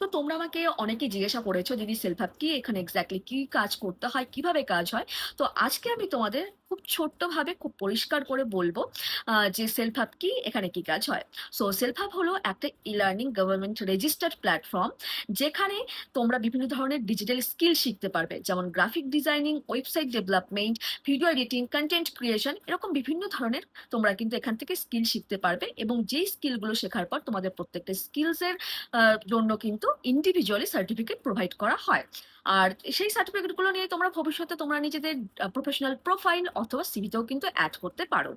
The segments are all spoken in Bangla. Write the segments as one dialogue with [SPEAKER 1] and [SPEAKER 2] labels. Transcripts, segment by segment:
[SPEAKER 1] তো তোমরা আমাকে অনেকে জিজ্ঞাসা করেছো, দিদি সেলফ হেল্প কি, এখানে এক্স্যাক্টলি কি কাজ করতে হয়, কিভাবে কাজ হয়। তো আজকে আমি তোমাদের খুব ছোট্ট ভাবে খুব পরিষ্কার করে বলবো যে সেলফ হেল্প কি, এখানে কি কাজ হয়। সো সেলফ হেল্প হলো একটা e learning government registered platform, যেখানে তোমরা বিভিন্ন ধরনের ডিজিটাল স্কিল শিখতে পারবে, যেমন graphic designing, website development, video editing, content creation, এরকম বিভিন্ন ধরনের তোমরা কিন্তু এখান থেকে স্কিল শিখতে পারবে। এবং যেই স্কিলগুলো শেখার পর তোমাদের প্রত্যেকটা স্কিলসের জন্য কিন্তু ইন্ডিভিজুয়ালি সার্টিফিকেট প্রোভাইড করা হয়। আর সেই সার্টিফিকেটগুলো নিয়ে তোমরা ভবিষ্যতে তোমরা নিজেদের প্রফেশনাল প্রোফাইল অথবা সিভিতেও কিন্তু অ্যাড করতে পারো।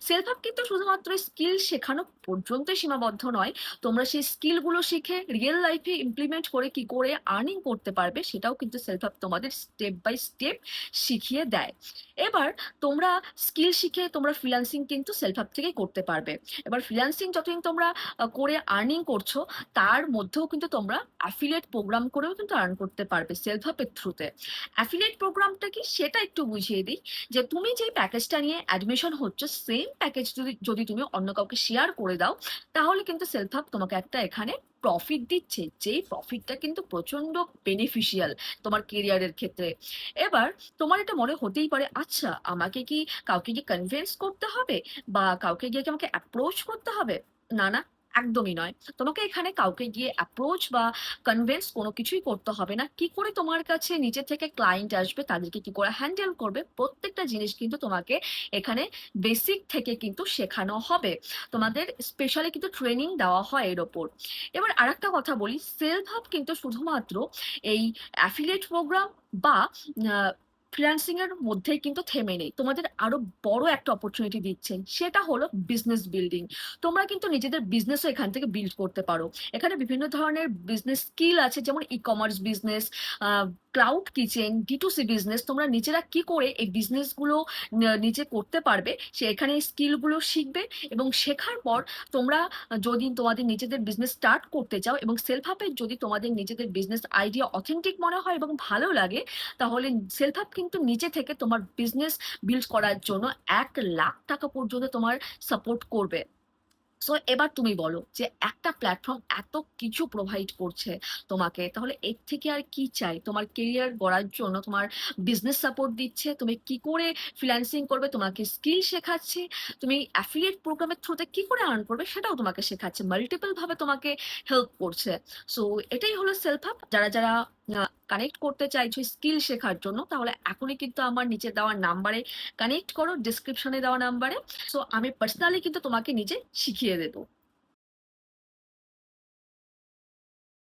[SPEAKER 1] সেলফ হেল্প কিন্তু শুধুমাত্র স্কিল শেখানো পর্যন্তই সীমাবদ্ধ নয়, তোমরা সেই স্কিলগুলো শিখে রিয়েল লাইফে ইমপ্লিমেন্ট করে কি করে আর্নিং করতে পারবে সেটাও কিন্তু সেলফ হেল্প তোমাদের স্টেপ বাই স্টেপ শিখিয়ে দেয়। এবার তোমরা স্কিল শিখে তোমরা ফ্রিল্যান্সিং কিন্তু সেলফ হেল্প থেকে করতে পারবে। এবার ফ্রিল্যান্সিং যতদিন তোমরা করে আর্নিং করছো, তার মধ্যেও কিন্তু তোমরা অ্যাফিলিয়েট প্রোগ্রাম করেও কিন্তু আর্ন করতে পারবে সেলফ হেল্পের থ্রুতে। অ্যাফিলিয়েট প্রোগ্রামটা কি সেটা একটু বুঝিয়ে দিই। যে তুমি যে প্যাকেজটা নিয়ে অ্যাডমিশন হচ্ছে, সেম প্যাকেজ যদি যদি তুমি অন্য কাউকে শেয়ার করে দাও, তাহলে কিন্তু সেলফ হেল্প তোমাকে একটা এখানে প্রফিট দিচ্ছে, যেই প্রফিটটা কিন্তু প্রচন্ড বেনিফিশিয়াল তোমার কেরিয়ারের ক্ষেত্রে। এবার তোমার এটা মনে হতেই পারে, আচ্ছা আমাকে কি কাউকে গিয়ে কনভিন্স করতে হবে, বা কাউকে গিয়ে কি আমাকে অ্যাপ্রোচ করতে হবে? না না, একদমই নয়। তোমাকে এখানে কাউকে গিয়ে অ্যাপ্রোচ বা কনভিন্স কোনো কিছুই করতে হবে না। কি করে তোমার কাছে নিজে থেকে ক্লায়েন্ট আসবে, তাদেরকে কি করে হ্যান্ডেল করবে, প্রত্যেকটা জিনিস কিন্তু তোমাকে এখানে বেসিক থেকে কিন্তু শেখানো হবে। তোমাদের স্পেশালি কিন্তু ট্রেনিং দেওয়া হয় এর ওপর। এবার আরেকটা কথা বলি, সেলফ হেল্প কিন্তু শুধুমাত্র এই অ্যাফিলিয়েট প্রোগ্রাম বা ফ্রিল্যান্সিং এর মধ্যেই কিন্তু থেমে নেই, তোমাদের আরো বড় একটা অপরচুনিটি দিচ্ছে, সেটা হলো বিজনেস বিল্ডিং। তোমরা কিন্তু নিজেদের বিজনেসও এখান থেকে বিল্ড করতে পারো। এখানে বিভিন্ন ধরনের বিজনেস স্কিল আছে, যেমন e commerce business, cloud kitchen, ডিটুসি business. তোমরা নিজেরা কি করে এই বিজনেসগুলো নিজে করতে পারবে, সে এখানে স্কিলগুলো শিখবে। এবং শেখার পর তোমরা যদি তোমাদের নিজেদের বিজনেস স্টার্ট করতে চাও, এবং সেলফ হেল্পের যদি তোমাদের নিজেদের বিজনেস আইডিয়া অথেন্টিক মনে হয় এবং ভালো লাগে, তাহলে সেলফ হেল্প কিন্তু নিচে থেকে তোমার বিজনেস বিল্ড করার জন্য 1 লাখ টাকা পর্যন্ত তোমার সাপোর্ট করবে। সো এবার তুমি বলো, যে একটা প্ল্যাটফর্ম এত কিছু প্রোভাইড করছে তোমাকে, তাহলে এর থেকে আর কি চাই? তোমার কেরিয়ার গড়ার জন্য তোমার বিজনেস সাপোর্ট দিচ্ছে, তুমি কি করে ফ্রিল্যান্সিং করবে তোমাকে স্কিল শেখাচ্ছে, তুমি অ্যাফিলিয়েট প্রোগ্রামের থ্রুতে কি করে আর্ন করবে সেটাও তোমাকে শেখাচ্ছে, মাল্টিপল ভাবে তোমাকে হেল্প করছে। সো এটাই হলো সেলফ হেল্প। যারা যারা কানেক্ট করতে চাইছো স্কিল শেখার জন্য, তাহলে এখনই কিন্তু আমার নিচে দেওয়া নাম্বারে কানেক্ট করো, ডিসক্রিপশনে দেওয়া নাম্বারে। সো আমি পার্সোনালি কিন্তু তোমাকে নিজে শিখিয়ে দেবো।